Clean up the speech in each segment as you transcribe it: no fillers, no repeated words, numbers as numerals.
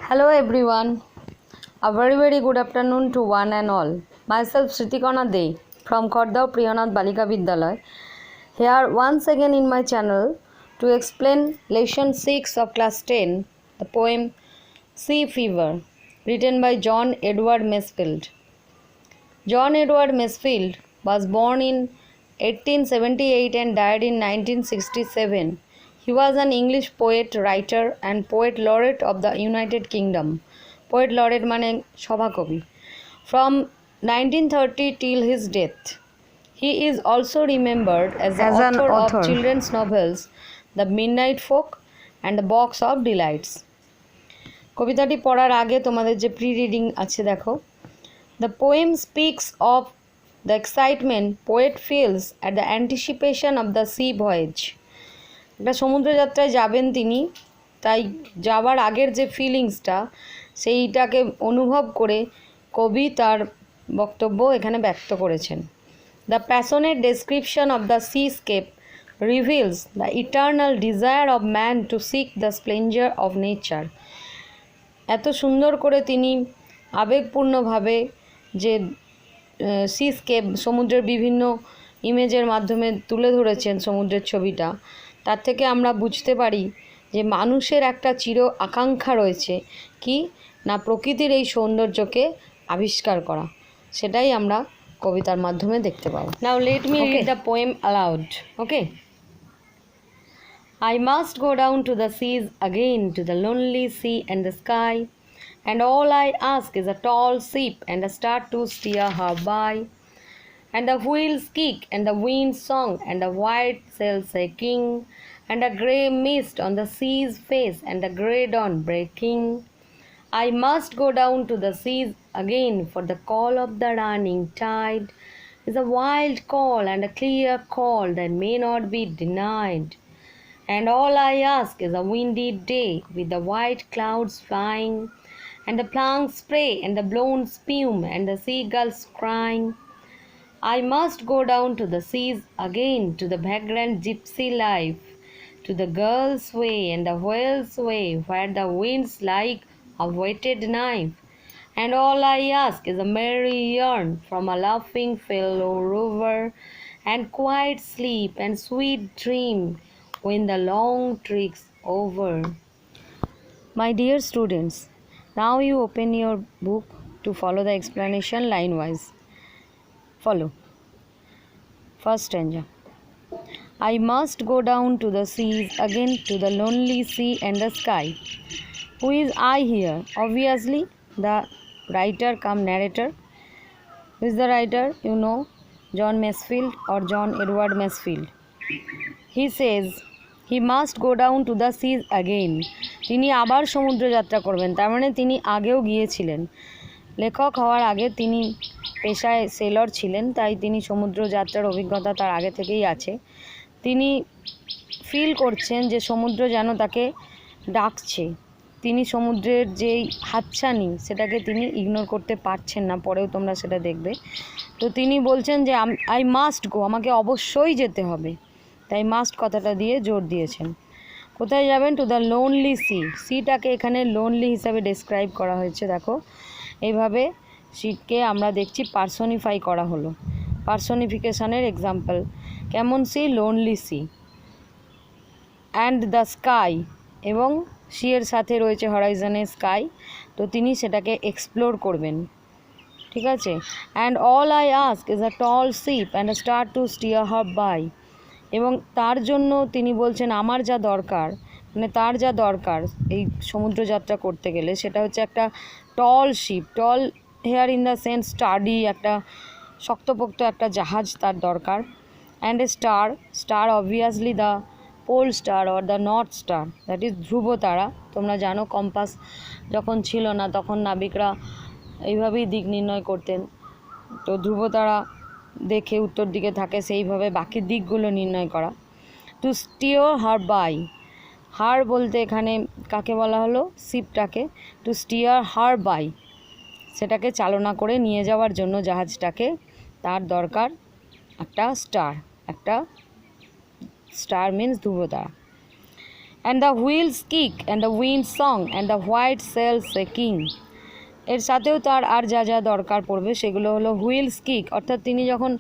Hello everyone, a very good afternoon to one and all. Myself Shritikona De from Kordao Priyanath Balika Vidyalaya, here once again in my channel to explain lesson 6 of class 10, the poem Sea Fever, written by John Edward Masefield. John Edward Masefield was born in 1878 and died in 1967. He was an English poet, writer and poet laureate of the United Kingdom. Poet laureate mane Shobhakobi. From 1930 till his death. He is also remembered as the author of children's novels The Midnight Folk and The Box of Delights. কবিতাটি পড়ার আগে তোমাদের যে pre reading আছে দেখো. The poem speaks of the excitement poet feels at the anticipation of the sea voyage. একটা সমুদ্রযাত্রায় যাবেন তিনি, তাই যাওয়ার আগের যে ফিলিংসটা সেইটাকে অনুভব করে কবি তার বক্তব্য এখানে ব্যক্ত করেছেন. The passionate description of the seascape reveals the eternal desire of man to seek the splendor of nature. এত সুন্দর করে তিনি আবেগপূর্ণভাবে যে সিস্কেপ সমুদ্রের বিভিন্ন ইমেজের মাধ্যমে তুলে ধরেছেন সমুদ্রের ছবিটা, তার থেকে আমরা বুঝতে পারি যে মানুষের একটা চির আকাঙ্ক্ষা রয়েছে কি না প্রকৃতির এই সৌন্দর্যকে আবিষ্কার করা, সেটাই আমরা কবিতার মাধ্যমে দেখতে পাবো. Now let me read the poem aloud. Okay. I must go down to the seas again, to the lonely sea and the sky, and all I ask is a tall ship and a star to steer her by, and the wheels kick and the wind song and the white sails aching, and a grey mist on the sea's face and the grey dawn breaking. I must go down to the seas again, for the call of the running tide is a wild call and a clear call that may not be denied. And all I ask is a windy day with the white clouds flying, and the planks spray and the blown spume and the seagulls crying. I must go down to the seas again, to the vagrant gypsy life, to the girl's way and the whale's way, where the wind's like a whetted knife. And all I ask is a merry yarn from a laughing fellow rover, and quiet sleep and sweet dream when the long trick's over. My dear students, now you open your book to follow the explanation line wise. Follow. First stanza. I must go down to the seas again, to the lonely sea and the sky. Who is I here? Obviously the writer cum narrator. Who is the writer? You know, John Masefield or John Edward Masefield. He says he must go down to the seas again. তিনি আবার সমুদ্র যাত্রা করবেন, তার মানে তিনি আগেও গিয়েছিলেন. লেখক হওয়ার আগে তিনি পেশায় সেলর ছিলেন, তাই তিনি সমুদ্র যাত্রার অভিজ্ঞতা তার আগে থেকেই আছে. তিনি ফিল করছেন যে সমুদ্র যেন তাকে ডাকছে. তিনি সমুদ্রের যেই হাতছানি সেটাকে তিনি ইগনোর করতে পারছেন না, পরেও তোমরা সেটা দেখবে. তো তিনি বলছেন যে আই মাস্ট গো, আমাকে অবশ্যই যেতে হবে, তাই মাস্ট কথাটা দিয়ে জোর দিয়েছেন. কোথায় যাবেন? To the lonely sea. সিটাকে এখানে লোনলি হিসাবে ডেসক্রাইব করা হয়েছে. দেখো এইভাবে সিকে আমরা দেখছি পার্সোনিফাই করা হলো, পার্সোনিফিকেশনের এক্সাম্পল. কেমন sea? Lonely sea. And the sky, এবং সি এর সাথে রয়েছে হরাইজনে স্কাই, তো তিনি সেটাকে এক্সপ্লোর করবেন. ঠিক আছে. And all I ask is a tall ship and a star to steer her by, এবং তার জন্য তিনি বলছেন আমার যা দরকার, মানে তার যা দরকার এই সমুদ্রযাত্রা করতে গেলে সেটা হচ্ছে একটা tall ship, tall here in the sense sturdy, একটা শক্তপোক্ত একটা জাহাজ তার দরকার. And a star, star obviously the pole star or the north star, that is ধ্রুব তারা. তোমরা জানো কম্পাস যখন ছিল না তখন নাবিকরা এইভাবেই দিক নির্ণয় করতেন, তো ধ্রুব তারা দেখে উত্তর দিকে থাকে সেইভাবে বাকি দিকগুলো নির্ণয় করা. টু স্টিয়ার হার বাই, হার বলতে এখানে কাকে বলা হলো? শিপটাকে. টু স্টিয়ার হার বাই, সেটাকে চালনা করে নিয়ে যাওয়ার জন্য জাহাজটাকে তার দরকার একটা স্টার, একটা স্টার মিন্স ধ্রুবতারা. And the wheels kick and the wind song and the white sails king. এর সাথেও তার আর যা যা দরকার পড়বে সেগুলো হলো হুইলস কিক, অর্থাৎ তিনি যখন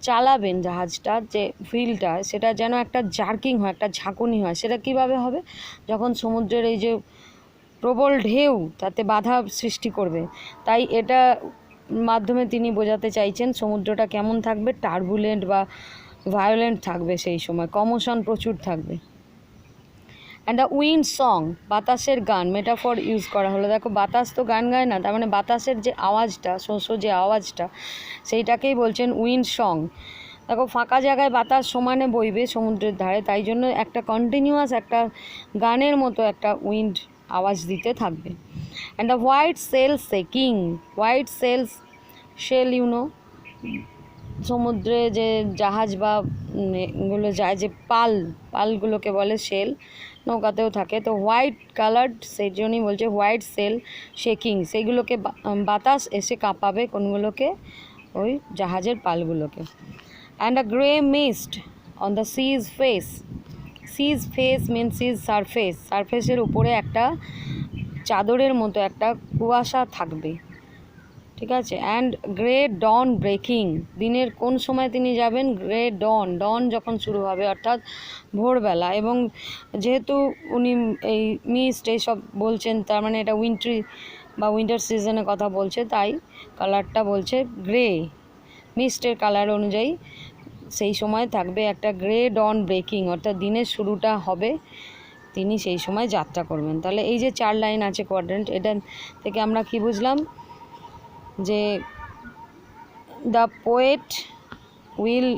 চালাবেন জাহাজটা, যে হুইলটা, সেটা যেন একটা জার্কিং হয়, একটা ঝাঁকুনি হয়। সেটা কিভাবে হবে? যখন সমুদ্রের এই যে প্রবল ঢেউ তাতে বাধা সৃষ্টি করবে, তাই এটা মাধ্যমে তিনি বোঝাতে চাইছেন সমুদ্রটা কেমন থাকবে, টার্বুলেন্ট বা ভায়োলেন্ট থাকবে, সেই সময় কমোশন প্রচুর থাকবে। অ্যান্ড দ্য উইন্ড সং, বাতাসের গান, মেটাফর ইউজ করা হলো। দেখো বাতাস তো গান গায় না, তার মানে বাতাসের যে আওয়াজটা, শোঁ যে আওয়াজটা, সেইটাকেই বলছেন উইন্ড সং। দেখো ফাঁকা জায়গায় বাতাস সমানে বইবে সমুদ্রের ধারে, তাই জন্য একটা কন্টিনিউয়াস একটা গানের মতো একটা উইন্ড আওয়াজ দিতে থাকবে। And the white sails king, white sails, shell you know, সমুদ্রে যে জাহাজ বা এগুলো যায়, যে পালগুলোকে বলে শেল, নৌকাতেও থাকে। তো হোয়াইট কালার্ড, সেই জন্যই বলছে হোয়াইট সেল শেকিং, সেইগুলোকে বাতাস এসে কাঁপাবে কোনগুলোকে? ওই জাহাজের পালগুলোকে। And a grey mist on the sea's face, sea's face mean sea's surface, সারফেসের উপরে একটা চাদরের মতো একটা কুয়াশা থাকবে, ঠিক আছে। অ্যান্ড গ্রে ডন ব্রেকিং, দিনের কোন সময় তিনি যাবেন? গ্রে ডন, ডন যখন শুরু হবে অর্থাৎ ভোরবেলা। এবং যেহেতু উনি এই মিস্ট এইসব বলছেন, তার মানে এটা উইন্ট্রি বা উইন্টার সিজনের কথা বলছে, তাই কালারটা বলছে গ্রে, মিস্টের কালার অনুযায়ী সেই সময় থাকবে একটা গ্রে ডন ব্রেকিং, অর্থাৎ দিনের শুরুটা হবে, তিনি সেই সময় যাত্রা করবেন। তাহলে এই যে 4 লাইন আছে কোয়াড্রেন্ট, এটা থেকে আমরা কি বুঝলাম? যে the poet will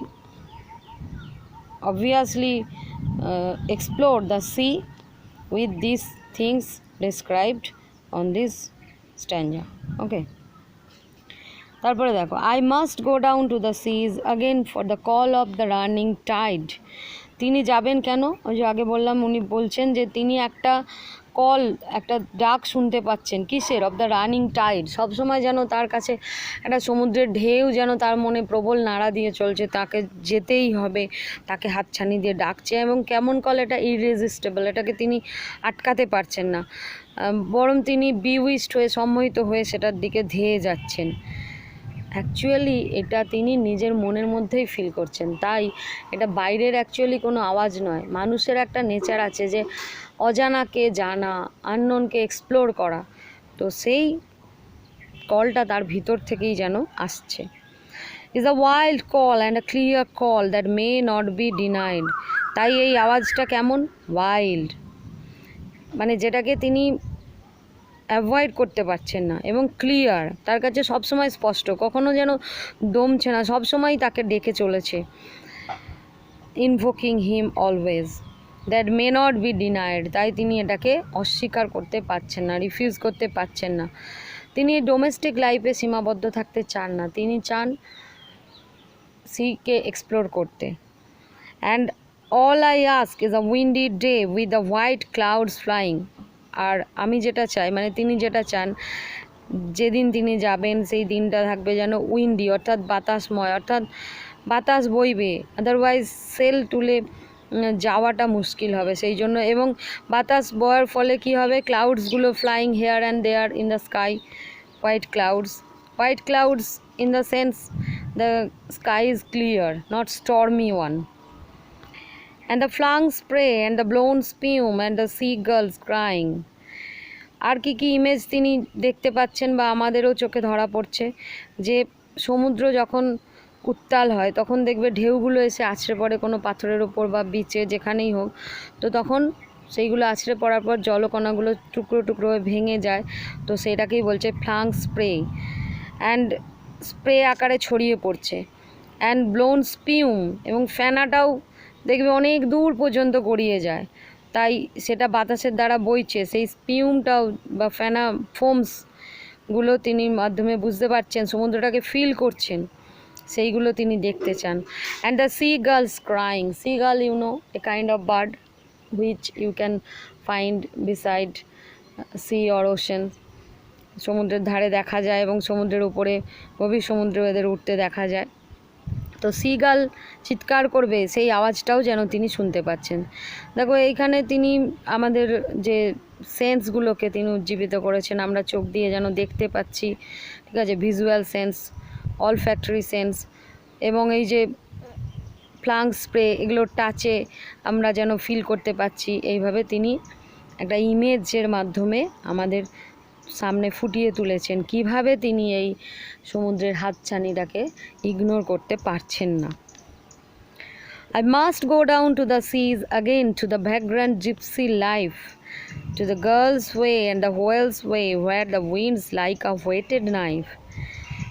obviously explore the sea with these things described on this stanza. Okay, তারপরে দেখো, I must go down to the seas again for the call of the running tide. তিনি যাবেন কেন? ওই যে আগে বললাম, উনি বলছেন যে তিনি একটা কল, একটা ডাক শুনতে পাচ্ছেন, কিসের? অফ দ্য রানিং টাইড, সবসময় যেন তার কাছে একটা সমুদ্রের ঢেউ যেন তার মনে প্রবল নাড়া দিয়ে চলছে, তাকে যেতেই হবে, তাকে হাতছানি দিয়ে ডাকছে। এবং কেমন কল? এটা ইররেজিস্টেবল, এটাকে তিনি আটকাতে পারছেন না, বরং তিনি বিউইস্ট হয়ে, সম্মোহিত হয়ে সেটার দিকে ধেয়ে যাচ্ছেন। অ্যাকচুয়ালি এটা তিনি নিজের মনের মধ্যেই ফিল করছেন, তাই এটা বাইরের অ্যাকচুয়ালি কোনো আওয়াজ নয়। মানুষের একটা নেচার আছে যে অজানাকে জানা, আননোনকে এক্সপ্লোর করা, তো সেই কলটা তার ভিতর থেকেই যেন আসছে। Is a wild call and a clear call that may not be denied. তাই এই আওয়াজটা কেমন? ওয়াইল্ড, মানে যেটাকে তিনি অ্যাভয়েড করতে পারছেন না, এবং ক্লিয়ার, তার কাছে সবসময় স্পষ্ট, কখনো যেন দমছে না, সবসময় তাকে ডেকে চলেছে। Invoking him always, that may not be denied, তাই তিনি এটাকে অস্বীকার করতে পারছেন না, রিফিউজ করতে পারছেন না। তিনি ডোমেস্টিক লাইফে সীমাবদ্ধ থাকতে চান না, তিনি চান সিকে এক্সপ্লোর করতে। And all I ask is a windy day with the white clouds flying. আর আমি যেটা চাই, মানে তিনি যেটা চান, যেদিন তিনি যাবেন সেই দিনটা থাকবে যেন উইন্ডি, অর্থাৎ বাতাসময়, অর্থাৎ বাতাস বইবে, আদারওয়াইজ সেল তুলে যাওয়াটা মুশকিল হবে, সেই জন্য। এবং বাতাস বয়ার ফলে কি হবে? ক্লাউডসগুলো flying here and there in the sky, white clouds in the sense the sky is clear, not stormy one. And the flung spray and the blown spume and the seagulls crying. আর কি কি image তিনি দেখতে পাচ্ছেন বা আমাদেরও চোখে ধরা পড়ছে? যে সমুদ্র যখন উত্তাল হয় তখন দেখবে ঢেউগুলো এসে আছড়ে পড়ে কোনো পাথরের ওপর বা বিচে, যেখানেই হোক, তো তখন সেইগুলো আছড়ে পড়ার পর জলকণাগুলো টুকরো টুকরো হয়ে ভেঙে যায়, তো সেটাকেই বলছে ফ্লাং স্প্রে, অ্যান্ড স্প্রে আকারে ছড়িয়ে পড়ছে। অ্যান্ড ব্লোন স্পিউম, এবং ফেনাটাও দেখবে অনেক দূর পর্যন্ত গড়িয়ে যায়, তাই সেটা বাতাসের দ্বারা বইছে, সেই স্পিউমটাও বা ফেনা ফোমসগুলো তিনি মাধ্যমে বুঝতে পারছেন, সমুদ্রটাকে ফিল করছেন, সেইগুলো তিনি দেখতে চান। And the seagulls crying, seagull you know, a kind of bird which you can find beside sea or ocean, সমুদ্রের ধারে দেখা যায় এবং সমুদ্রের উপরে, গভীর সমুদ্রে এদের উঠতে দেখা যায়। তো সিগাল চিৎকার করবে সেই আওয়াজটাও যেন তিনি শুনতে পাচ্ছেন। দেখো এইখানে তিনি আমাদের যে সেন্সগুলোকে তিনি উজ্জীবিত করেছেন, আমরা চোখ দিয়ে যেন দেখতে পাচ্ছি, ঠিক আছে, ভিজুয়াল সেন্স, অলফ্যাক্টরি সেন্স, এবং এই যে ফ্লাং স্প্রে, এগুলোর টাচে আমরা যেন ফিল করতে পাচ্ছি। এইভাবে তিনি একটা ইমেজের মাধ্যমে আমাদের সামনে ফুটিয়ে তুলেছেন কিভাবে তিনি এই সমুদ্রের হাতছানিটাকে ইগনোর করতে পারছেন না। I must go down to the seas again, to the vagrant gypsy life, to the girl's way and the whale's way, where the winds like a whetted knife.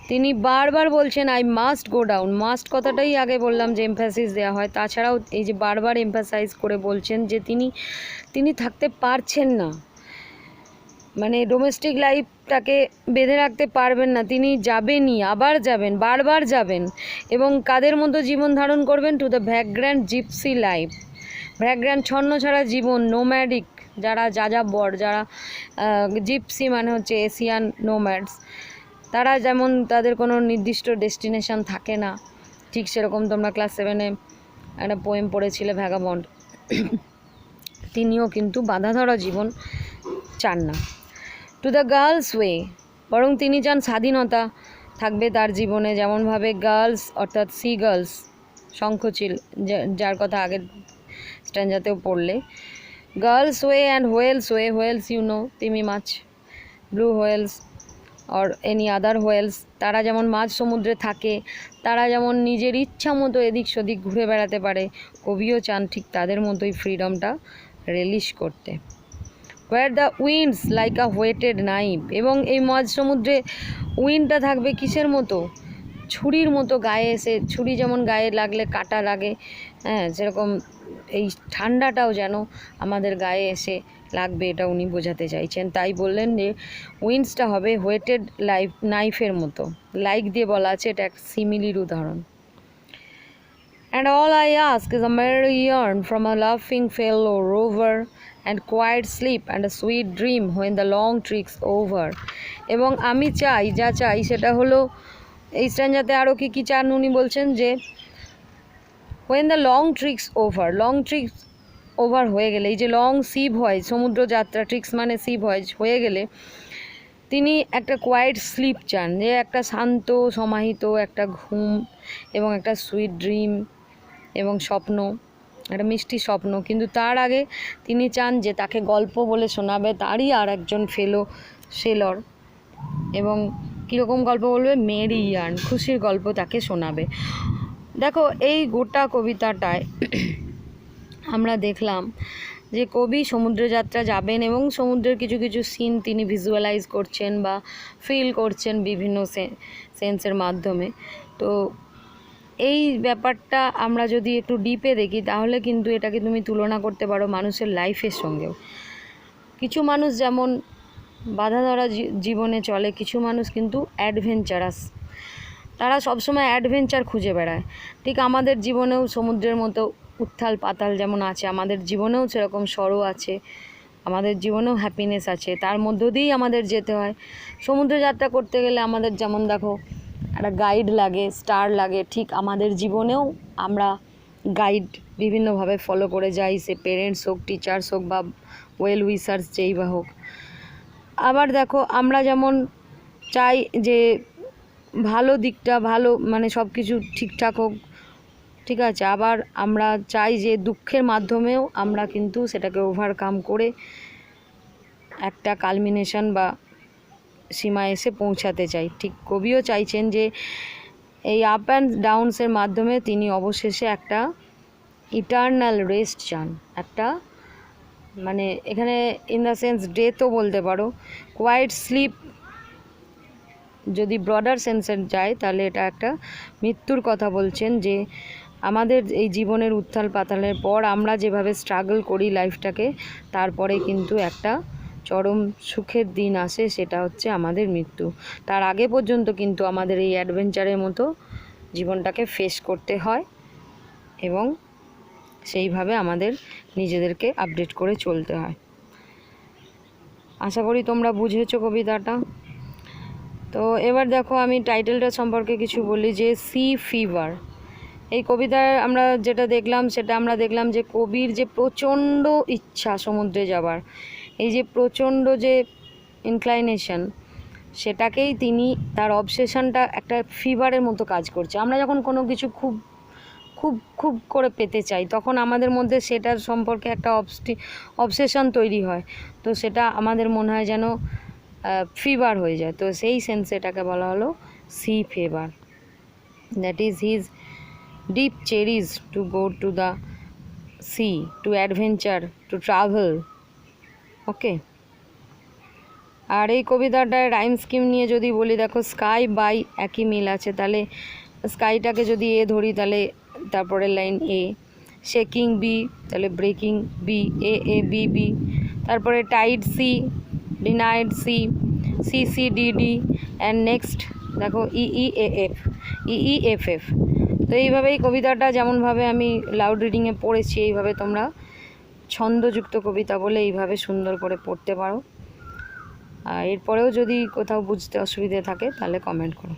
তিনি বারবার বলছেন I must go down. Must কথাটাই আগে বললাম যে emphasis দেওয়া হয়, তাছাড়াও এই যে বারবার এমফ্যাসাইজ করে বলছেন যে তিনি থাকতে পারছেন না, মানে ডোমেস্টিক লাইফটাকে বেঁধে রাখতে পারবেন না, তিনি যাবেনই, আবার যাবেন, বারবার যাবেন, এবং কাদের মতো জীবন ধারণ করবেন? To the vagrant gypsy life. Vagrant ছন্ন ছাড়া জীবন, নোম্যাডিক যারা যাযাবর, যারা জিপসি মানে হচ্ছে এশিয়ান নোম্যাডস, তারা যেমন তাদের কোনো নির্দিষ্ট ডেস্টিনেশন থাকে না, ঠিক সেরকম তোমরা ক্লাস 7-এ একটা পোয়েম পড়েছিলে ভ্যাগাবন্ড, তিনিও কিন্তু বাধা ধরা জীবন চান না। টু দ্য গার্লস ওয়ে, বরং তিনি চান স্বাধীনতা থাকবে তার জীবনে, যেমনভাবে গার্লস অর্থাৎ সি গার্লস, শঙ্খচিল, যার কথা আগের স্ট্যান্ডাতেও পড়লে। Gull's way and whale's way, whales you know, তিমি মাছ, blue whales or any other whales, তারা যেমন মাঝ সমুদ্রে থাকে, তারা যেমন নিজের ইচ্ছা মতো এদিক সেদিক ঘুরে বেড়াতে পারে, কবিও চান ঠিক তাদের মতোই ফ্রিডমটা রিলিজ করতে। Where the winds like a whetted knife, এবং এই মাঝ সমুদ্রে উইন্ডটা থাকবে কিসের মতো? ছুরির মতো গায়ে এসে, ছুরি যেমন গায়ে লাগলে কাটা লাগে, হ্যাঁ, সেরকম এই ঠান্ডাটাও যেন আমাদের গায়ে এসে লাগবে, এটা উনি বোঝাতে চাইছেন। তাই বললেন যে উইন্ডসটা হবে হোয়েটেড নাইফের মতো, লাইক দিয়ে বলা আছে, এটা এক সিমিলির উদাহরণ। And all I ask is a merry yarn from a laughing fellow rover, and quiet sleep and a sweet dream when the long trick's over. এবং আমি চাই, যা চাই সেটা হলো, এই স্ট্যান্ডাতে আরও কী চান উনি বলছেন যে when the long trick's over, long tricks over হয়ে গেলে, এই যে লং সি ভয়েজ, সমুদ্র যাত্রা, ট্রিক্স মানে সি ভয়েজ হয়ে গেলে, তিনি একটা কোয়াইট স্লিপ চান, যে একটা শান্ত সমাহিত একটা ঘুম এবং একটা সুইট ড্রিম এবং স্বপ্ন, একটা মিষ্টি স্বপ্ন। কিন্তু তার আগে তিনি চান যে তাকে গল্প বলে শোনাবে তারই আর একজন ফেলো সেলর, এবং কীরকম গল্প বলবে? মেরি ইয়ার্ন, খুশির গল্প তাকে শোনাবে। দেখো এই গোটা কবিতাটায় আমরা দেখলাম যে কবি সমুদ্র যাত্রা যাবেন এবং সমুদ্রের কিছু কিছু সিন তিনি ভিজুয়ালাইজ করছেন বা ফিল করছেন বিভিন্ন সেন্সের মাধ্যমে। তো এই ব্যাপারটা আমরা যদি একটু ডিপে দেখি তাহলে কিন্তু এটাকে তুমি তুলনা করতে পারো মানুষের লাইফের সঙ্গেও। কিছু মানুষ যেমন বাধা ধরা জীবনে চলে, কিছু মানুষ কিন্তু অ্যাডভেঞ্চারাস, তারা সবসময় অ্যাডভেঞ্চার খুঁজে বেড়ায়। ঠিক আমাদের জীবনেও সমুদ্রের মতো উত্থাল পাতাল যেমন আছে, আমাদের জীবনেও সেরকম সরো আছে, আমাদের জীবনেও হ্যাপিনেস আছে, তার মধ্য দিয়েই আমাদের যেতে হয়। সমুদ্র যাত্রা করতে গেলে আমাদের যেমন দেখো একটা গাইড লাগে, স্টার লাগে, ঠিক আমাদের জীবনেও আমরা গাইড বিভিন্নভাবে ফলো করে যাই, সে পেরেন্টস হোক, টিচার্স হোক বা ওয়েল উইসার্স যেই বা হোক। আবার দেখো আমরা যেমন চাই যে ভালো দিকটা ভালো, মানে সব কিছু ঠিকঠাক হোক, ঠিক আছে, আবার আমরা চাই যে দুঃখের মাধ্যমেও আমরা কিন্তু সেটাকে ওভারকাম করে একটা কালমিনেশন বা সীমায় এসে পৌঁছাতে চাই। ঠিক কবিও চাইছেন যে এই আপ অ্যান্ড ডাউনসের মাধ্যমে তিনি অবশেষে একটা ইটার্নাল রেস্ট চান, একটা মানে এখানে ইন দ্য সেন্স ডেথও বলতে পারো, কোয়াইট স্লিপ যদি ব্রডার সেন্সে যায় তাহলে এটা একটা মৃত্যুর কথা বলছেন। যে আমাদের এই জীবনের উত্থাল পাতালের পর আমরা যেভাবে স্ট্রাগল করি লাইফটাকে, তারপরে কিন্তু একটা চরম সুখের দিন আসে, সেটা হচ্ছে আমাদের মৃত্যু। তার আগে পর্যন্ত কিন্তু আমাদের এই অ্যাডভেঞ্চারের মতো জীবনটাকে ফেস করতে হয় এবং সেইভাবে আমাদের নিজেদেরকে আপডেট করে চলতে হয়। আশা করি তোমরা বুঝেছো কবিতাটা। তো এবার দেখো আমি টাইটেলটা সম্পর্কে কিছু বলি, যে সি ফিভার। এই কবিতায় আমরা যেটা দেখলাম সেটা আমরা দেখলাম যে কবির যে প্রচণ্ড ইচ্ছা সমুদ্রে যাবার, এই যে প্রচণ্ড যে ইনক্লাইনেশন, সেটাকেই তিনি তার অবসেশনটা একটা ফিভারের মতো কাজ করছে। আমরা যখন কোনো কিছু খুব খুব খুব করে পেতে চাই তখন আমাদের মধ্যে সেটার সম্পর্কে একটা অবসেশন তৈরি হয়, তো সেটা আমাদের মনে হয় যেন ফিভার হয়ে যায়। তো সেই সেন্সে এটাকে বলা হলো sea fever, that is his deep cherish to go to the sea, to adventure, to travel. Okay, আর এই কবিতাটায় রাইম স্কিম নিয়ে যদি বলি, দেখো স্কাই বাই একই মিল আছে, তাহলে স্কাইটাকে যদি এ ধরি তাহলে তারপরের লাইন এ, শেকিং বি তাহলে breaking B, A A B B, তারপরে tide C, denied C, C C D D, and next দেখো E E A F, E E F F. তো এইভাবেই কবিতাটা যেমনভাবে আমি লাউড রিডিংয়ে পড়েছি, এইভাবে তোমরা ছন্দযুক্ত কবিতা বলে এইভাবে সুন্দর করে পড়তে পারো। আর এরপরেও যদি কোথাও বুঝতে অসুবিধে থাকে তাহলে কমেন্ট করো।